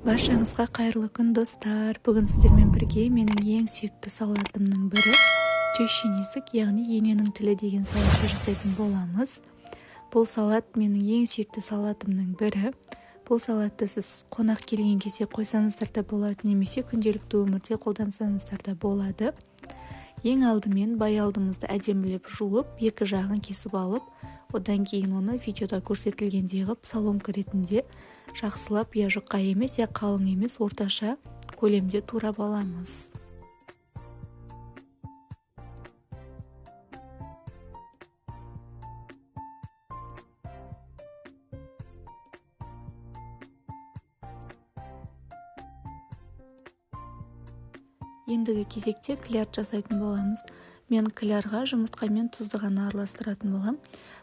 Баршаңызға қайырлы күн, достар. Бүгін сіздермен бірге менің ең сүйікті салатымның бірі түйшен есік, яғни ененің тілі деген салатты жасайтын боламыз. Бұл салат менің ең сүйікті салатымның бірі. Бұл салатты сіз қонақ келген кезде қойсаңыздар да болады, немесе күнделікті өмірде қолдансаңыздар да болады. Ең алдымен баялдымызды әдемілеп жуып, екі жағын кесіп алып, одан кейін оны видеода көрсетілгендей қылып соломка ретінде жақсылап, я жұқа емес, я қалың емес, орташа көлемде турап аламыз. Ендігі кезекте кляр жасайтын боламыз. Мен клярға жұмыртқа мен тұзды ғана араластыратын болам.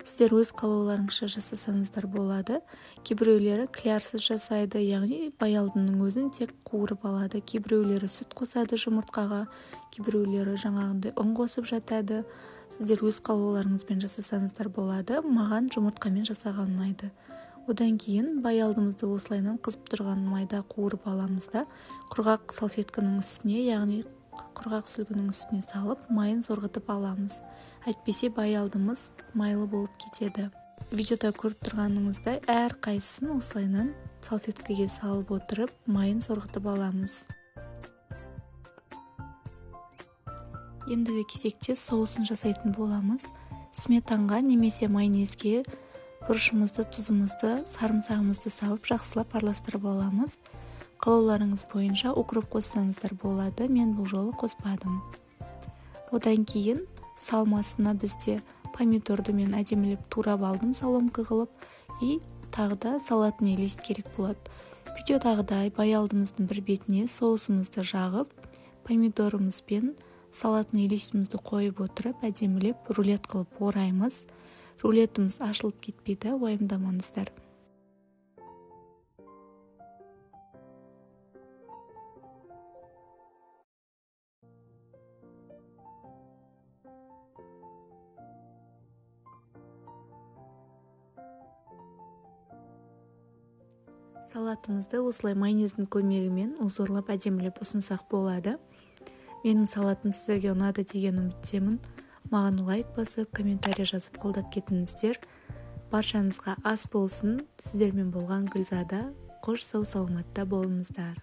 Сіздер өз қалауларыңызша жасасаңыздар болады. Кейбіреулері клярсыз жасайды, яғни баялдының өзін тек қуырып алады. Кейбіреулері сүт қосады жұмыртқаға, кейбіреулері жаңағындай ұн қосып жатады. Сіздер өз қалауларыңызбен жасасаңыздар болады. Маған жұмыртқамен жасаған ұнайды. Одан кейін баялдымызды осылайынан қызып тұрған майда қуырып аламыз да, құрғақ салфетканың үстіне, яғни құрғақ сүлгінің үстіне салып, майын сорғытып аламыз. Әйтпесе баялдымыз майлы болып кетеді. Видеода көріп тұрғаныңыздай әр қайсысын осылайынан салфеткаге салып отырып, майын сорғытып аламыз. Ендігі кезекте соусын жасайтын боламыз. Сметанға немесе майонезге бұрышымызды, тұзымызды, сарымсағымызды салып жақсылап араластырып аламыз. Қалауларыңыз бойынша укроп қоссаңыздар болады, мен бұл жолы қоспадым. Одан кейін салмасына бізде помидорды мен әдемілеп турап алдым соломка қылып, и тағы да салатный лист керек болады. Видеодағыдай баялдымыздың бір бетіне соусымызды жағып, помидорымызбен салатный листімізді қойып отырып, әдемілеп рулет қылып ораймыз. Рулетіміз ашылып кетпейді, уайымдамаңыздар. Салатымызды осылай майонездің көмегімен ұзорлап әдемілеп ұсынсақ болады. Менің салатым сіздерге ұнады деген үміттемін. Маған лайк басып, комментарий жазып қолдап кетіңіздер. Баршаңызға ас болсын. Сіздермен болған Гүлзада. Қош сау саламатта болыңыздар.